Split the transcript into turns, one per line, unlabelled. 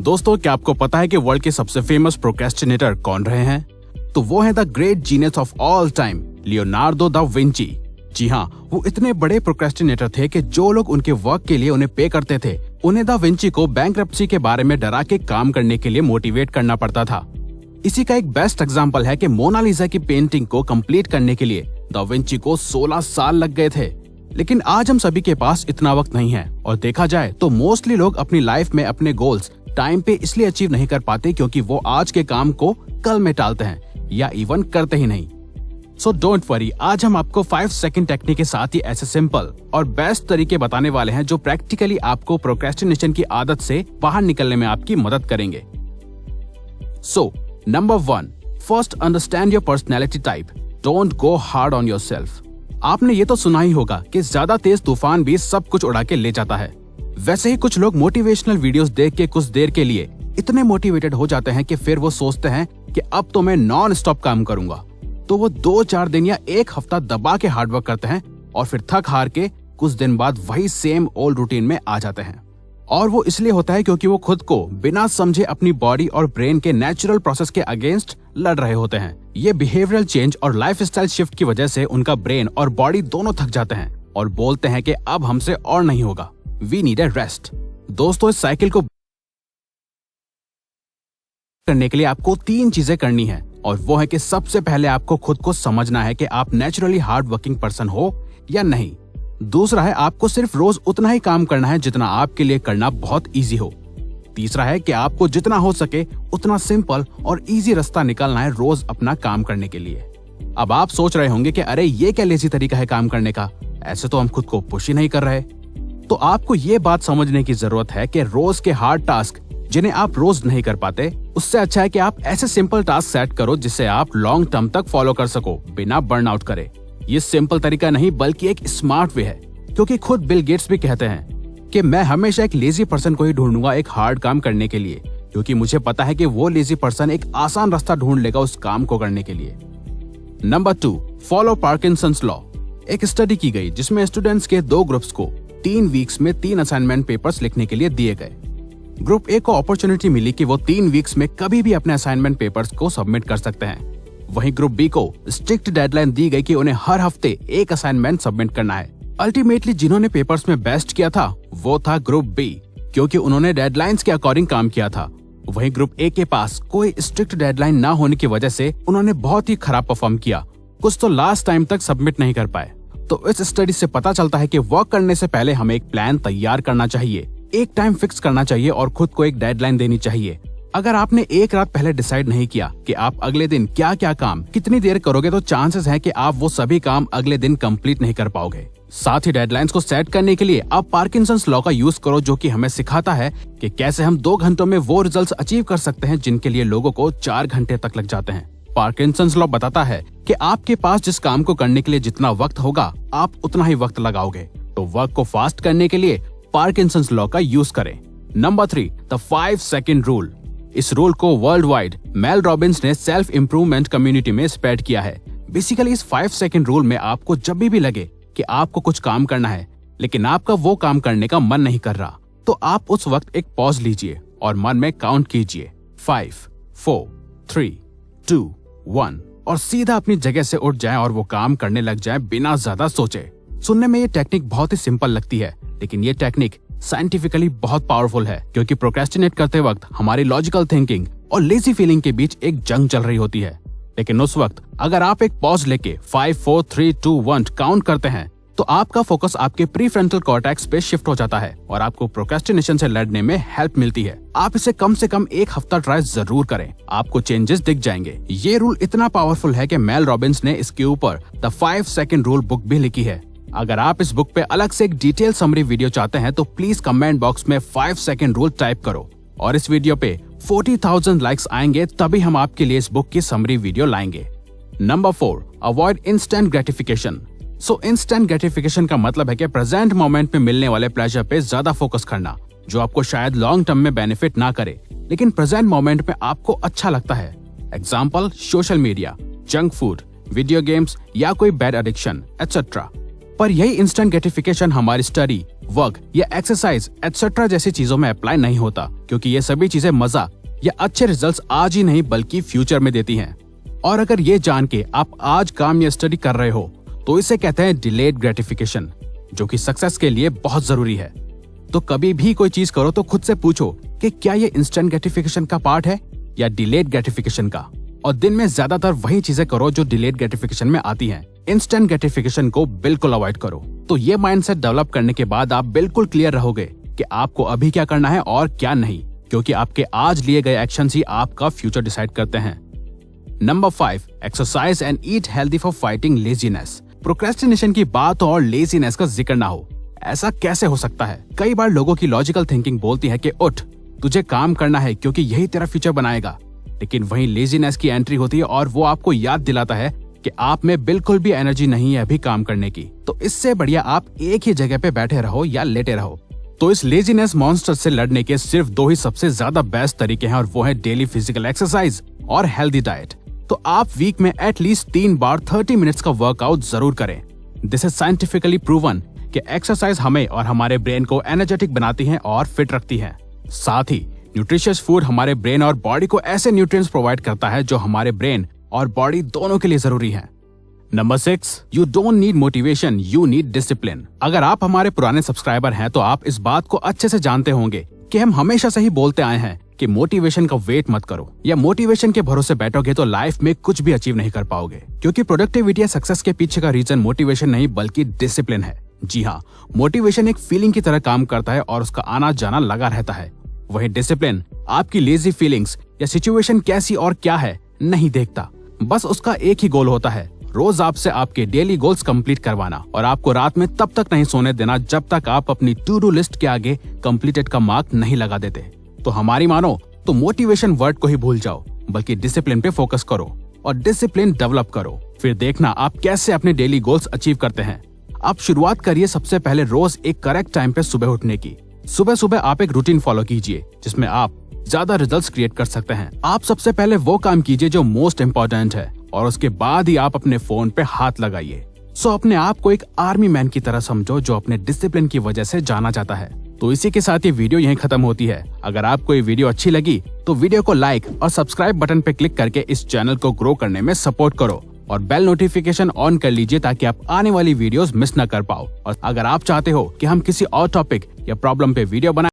दोस्तों, क्या आपको पता है कि वर्ल्ड के सबसे फेमस प्रोक्रेस्टिनेटर कौन रहे हैं? तो वो है the great genius of all time, Leonardo da Vinci. जी हाँ, वो इतने बड़े प्रोक्रेस्टिनेटर थे कि जो लोग उनके वर्क के लिए उन्हें पे करते थे, उन्हें दा विंची को बैंक्रप्सी के बारे में डरा के काम करने के लिए मोटिवेट करना पड़ता था। इसी का एक बेस्ट एग्जाम्पल है कि मोनालिसा की पेंटिंग को कंप्लीट करने के लिए दा विंची को 16 साल लग गए थे। लेकिन आज हम सभी के पास इतना वक्त नहीं है, और देखा जाए तो मोस्टली लोग अपनी लाइफ में अपने गोल्स टाइम पे इसलिए अचीव नहीं कर पाते क्योंकि वो आज के काम को कल में टालते हैं या इवन करते ही नहीं। सो डोंट वरी, आज हम आपको 5 सेकंड टेक्निक के साथ ही ऐसे सिंपल और बेस्ट तरीके बताने वाले हैं जो प्रैक्टिकली आपको प्रोक्रेस्टिनेशन की आदत से बाहर निकलने में आपकी मदद करेंगे। So number 1, first understand your personality type, don't go hard on yourself. आपने ये तो सुना ही होगा कि ज्यादा तेज तूफान भी सब कुछ उड़ा के ले जाता है। वैसे ही कुछ लोग मोटिवेशनल वीडियोस देख के कुछ देर के लिए इतने मोटिवेटेड हो जाते हैं कि फिर वो सोचते हैं कि अब तो मैं नॉन स्टॉप काम करूंगा। तो वो 2-4 दिन या 1 हफ्ता दबा के हार्डवर्क करते हैं और फिर थक हार के कुछ दिन बाद वही सेम ओल्ड रूटीन में आ जाते हैं। और वो इसलिए होता है क्योंकि वो खुद को बिना समझे अपनी बॉडी और ब्रेन के नेचुरल प्रोसेस के अगेंस्ट लड़ रहे होते हैं। ये बिहेवियरल चेंज और लाइफस्टाइल शिफ्ट की वजह से उनका ब्रेन और बॉडी दोनों थक जाते हैं और बोलते हैं कि अब हमसे और नहीं होगा, वी नीड अ रेस्ट। दोस्तों, इस साइकिल को करने के लिए आपको 3 चीजें करनी है, और वो है कि सबसे पहले आपको खुद को समझना है कि आप नेचुरली हार्ड वर्किंग पर्सन हो या नहीं। दूसरा है आपको सिर्फ रोज उतना ही काम करना है जितना आपके लिए करना बहुत इजी हो। तीसरा है कि आपको जितना हो सके उतना सिंपल और इजी रास्ता निकालना है रोज अपना काम करने के लिए। अब आप सोच रहे होंगे कि अरे ये क्या लेजी तरीका है काम करने का, ऐसे तो हम खुद को पुश ही नहीं कर रहे। तो आपको ये बात समझने की जरूरत है कि रोज के हार्ड टास्क जिन्हें आप रोज नहीं कर पाते, उससे अच्छा है कि आप ऐसे सिंपल टास्क सेट करो जिसे आप लॉन्ग टर्म तक फॉलो कर सको बिना बर्नआउट करे। ये सिंपल तरीका नहीं बल्कि एक स्मार्ट वे है, क्योंकि खुद बिल गेट्स भी कहते हैं कि मैं हमेशा एक लेजी पर्सन को ही ढूंढूंगा एक हार्ड काम करने के लिए, क्योंकि मुझे पता है कि वो लेजी पर्सन एक आसान रास्ता ढूंढ लेगा उस काम को करने के लिए। Number 2, follow Parkinson's law. एक स्टडी की गई जिसमें स्टूडेंट्स के 2 ग्रुप्स को 3 वीक्स में 3 असाइनमेंट पेपर्स लिखने के लिए दिए गए। ग्रुप ए को अपॉर्चुनिटी मिली कि वो 3 वीक्स में कभी भी अपने असाइनमेंट पेपर्स को सबमिट कर सकते हैं। वहीं ग्रुप बी को स्ट्रिक्ट डेडलाइन दी गई कि उन्हें हर हफ्ते एक असाइनमेंट सबमिट करना है। अल्टीमेटली जिन्होंने पेपर्स में बेस्ट किया था वो था ग्रुप बी, क्योंकि उन्होंने डेडलाइंस के अकॉर्डिंग काम किया था। वहीं ग्रुप ए के पास कोई स्ट्रिक्ट डेडलाइन ना होने की वजह से उन्होंने बहुत ही खराब परफॉर्म किया, कुछ तो लास्ट टाइम तक सबमिट नहीं कर पाए। तो इस स्टडी से पता चलता है कि वर्क करने से पहले हमें एक प्लान तैयार करना चाहिए, एक टाइम फिक्स करना चाहिए और खुद को एक डेडलाइन देनी चाहिए। अगर आपने एक रात पहले डिसाइड नहीं किया कि आप अगले दिन क्या क्या काम कितनी देर करोगे, तो चांसेस है कि आप वो सभी काम अगले दिन कंप्लीट नहीं कर पाओगे। साथ ही डेडलाइंस को सेट करने के लिए आप पार्किंसंस लॉ का यूज करो, जो कि हमें सिखाता है कि कैसे हम 2 घंटों में वो रिजल्ट्स अचीव कर सकते हैं जिनके लिए लोगों को 4 घंटे तक लग जाते हैं। पार्किंसंस लॉ बताता है कि आपके पास जिस काम को करने के लिए जितना वक्त होगा आप उतना ही वक्त लगाओगे। तो वर्क को फास्ट करने के लिए पार्किंसंस लॉ का यूज करें। Number 3, the 5 second rule. इस रूल को वर्ल्ड वाइड मेल रॉबिन्स ने सेल्फ इम्प्रूवमेंट कम्युनिटी में स्प्रेड किया है। बेसिकली इस 5 सेकंड रूल में आपको जब भी लगे कि आपको कुछ काम करना है लेकिन आपका वो काम करने का मन नहीं कर रहा, तो आप उस वक्त एक पॉज लीजिए और मन में काउंट कीजिए 5, 4, 3, 2, 1 और सीधा अपनी जगह से उठ जाएं और वो काम करने लग जाएं बिना ज्यादा सोचे। सुनने में ये टेक्निक बहुत ही सिंपल लगती है, लेकिन ये टेक्निक साइंटिफिकली बहुत पावरफुल है, क्योंकि प्रोक्रेस्टिनेट करते वक्त हमारी लॉजिकल थिंकिंग और लेजी फीलिंग के बीच एक जंग चल रही होती है। लेकिन उस वक्त अगर आप एक पॉज लेके 5, 4, 3, 2, 1 काउंट करते हैं तो आपका फोकस आपके प्रीफ्रंटल कॉर्टेक्स पे शिफ्ट हो जाता है और आपको प्रोक्रेस्टिनेशन से लड़ने में हेल्प मिलती है। आप इसे कम से कम 1 हफ्ता ट्राई जरूर करें, आपको चेंजेस दिख जाएंगे। ये रूल इतना पावरफुल है कि मेल रॉबिन्स ने इसके ऊपर द 5 सेकंड रूल बुक भी लिखी है। अगर आप इस बुक पे अलग से एक डिटेल समरी वीडियो चाहते हैं तो प्लीज कमेंट बॉक्स में 5 सेकंड रूल टाइप करो और इस वीडियो पे 40,000 लाइक्स आएंगे, तभी हम आपके लिए इस बुक की समरी वीडियो लाएंगे। Number 4, avoid instant gratification. So instant gratification का मतलब है कि प्रेजेंट मोमेंट में मिलने वाले प्लेजर पे ज्यादा फोकस करना, जो आपको शायद लॉन्ग टर्म में बेनिफिट ना करे लेकिन प्रेजेंट मोमेंट में आपको अच्छा लगता है। Example, social media, junk food, video games या कोई बैड एडिक्शन एक्सेट्रा। पर यही इंस्टेंट ग्रेटिफिकेशन हमारी स्टडी वर्क या एक्सरसाइज एटसेट्रा जैसी चीजों में अप्लाई नहीं होता, क्योंकि ये सभी चीजें मजा या अच्छे रिजल्ट्स आज ही नहीं बल्कि फ्यूचर में देती हैं। और अगर ये जान के आप आज काम या स्टडी कर रहे हो तो इसे कहते हैं डिलेड ग्रेटिफिकेशन, जो कि सक्सेस के लिए बहुत जरूरी है। तो कभी भी कोई चीज करो तो खुद से पूछो कि क्या ये इंस्टेंट ग्रेटिफिकेशन का पार्ट है या डिलेड ग्रेटिफिकेशन का, और दिन में ज्यादातर वही चीजें करो जो डिलेड ग्रेटिफिकेशन में आती हैं। इंस्टेंट ग्रेटिफिकेशन को बिल्कुल अवॉइड करो। तो ये माइंडसेट डेवलप करने के बाद आप बिल्कुल क्लियर रहोगे कि आपको अभी क्या करना है और क्या नहीं, क्योंकि आपके आज लिए गए एक्शंस ही आपका फ्यूचर डिसाइड करते हैं। Number 5, exercise and eat healthy for fighting laziness. Procrastination की बात और लेजीनेस का जिक्र ना हो, ऐसा कैसे हो सकता है? कई बार लोगों की लॉजिकल थिंकिंग बोलती है कि उठ, तुझे काम करना है क्योंकि यही तेरा फ्यूचर बनाएगा। लेकिन वहीं लेजीनेस की एंट्री होती है और वो आपको याद दिलाता है कि आप में बिल्कुल भी एनर्जी नहीं है अभी काम करने की। तो इससे बढ़िया आप एक ही जगह पे बैठे रहो या लेटे रहो। तो इस लेजीनेस मॉन्स्टर से लड़ने के सिर्फ 2 ही सबसे ज्यादा बेस्ट तरीके हैं, और वो है डेली फिजिकल एक्सरसाइज और हेल्दी डाइट। तो आप वीक में एटलीस्ट 3 बार 30 मिनट्स का वर्कआउट जरूर करें। दिस इज साइंटिफिकली प्रूवन कि एक्सरसाइज हमें और हमारे ब्रेन को एनर्जेटिक बनाती है और फिट रखती है। साथ ही न्यूट्रिशियस फूड हमारे ब्रेन और बॉडी को ऐसे न्यूट्रिएंट्स प्रोवाइड करता है जो हमारे ब्रेन और बॉडी दोनों के लिए जरूरी है। Number 6, you don't need motivation, you need discipline. अगर आप हमारे पुराने सब्सक्राइबर हैं तो आप इस बात को अच्छे से जानते होंगे कि हम हमेशा से ही बोलते आए हैं कि मोटिवेशन का वेट मत करो, या मोटिवेशन के भरोसे बैठोगे तो लाइफ में कुछ भी अचीव नहीं कर पाओगे। क्योंकि प्रोडक्टिविटी या सक्सेस के पीछे का रीजन मोटिवेशन नहीं बल्कि डिसिप्लिन है। जी हाँ, मोटिवेशन एक फीलिंग की तरह काम करता है और उसका आना जाना लगा रहता है। वही डिसिप्लिन आपकी लेजी फीलिंग्स या सिचुएशन कैसी और क्या है नहीं देखता, बस उसका एक ही गोल होता है, रोज आपसे आपके डेली गोल्स कंप्लीट करवाना, और आपको रात में तब तक नहीं सोने देना जब तक आप अपनी टू डू लिस्ट के आगे कंप्लीटेड का मार्क नहीं लगा देते। तो हमारी मानो तो मोटिवेशन वर्ड को ही भूल जाओ, बल्कि डिसिप्लिन पे फोकस करो और डिसिप्लिन डेवलप करो। फिर देखना आप कैसे अपने डेली गोल्स अचीव करते हैं। आप शुरुआत करिए सबसे पहले रोज एक करेक्ट टाइम पे सुबह उठने की। सुबह सुबह आप एक रूटीन फॉलो कीजिए जिसमें आप ज्यादा रिजल्ट्स क्रिएट कर सकते हैं। आप सबसे पहले वो काम कीजिए जो मोस्ट इम्पोर्टेंट है, और उसके बाद ही आप अपने फोन पे हाथ लगाइए। सो अपने आप को एक आर्मी मैन की तरह समझो जो अपने डिसिप्लिन की वजह से जाना जाता है। तो इसी के साथ ये वीडियो यहीं खत्म होती है। अगर आपको ये वीडियो अच्छी लगी तो वीडियो को लाइक और सब्सक्राइब बटन पे क्लिक करके इस चैनल को ग्रो करने में सपोर्ट करो, और बेल नोटिफिकेशन ऑन कर लीजिए ताकि आप आने वाली वीडियोस मिस न कर पाओ। और अगर आप चाहते हो कि हम किसी और टॉपिक या प्रॉब्लम पे वीडियो बनाएं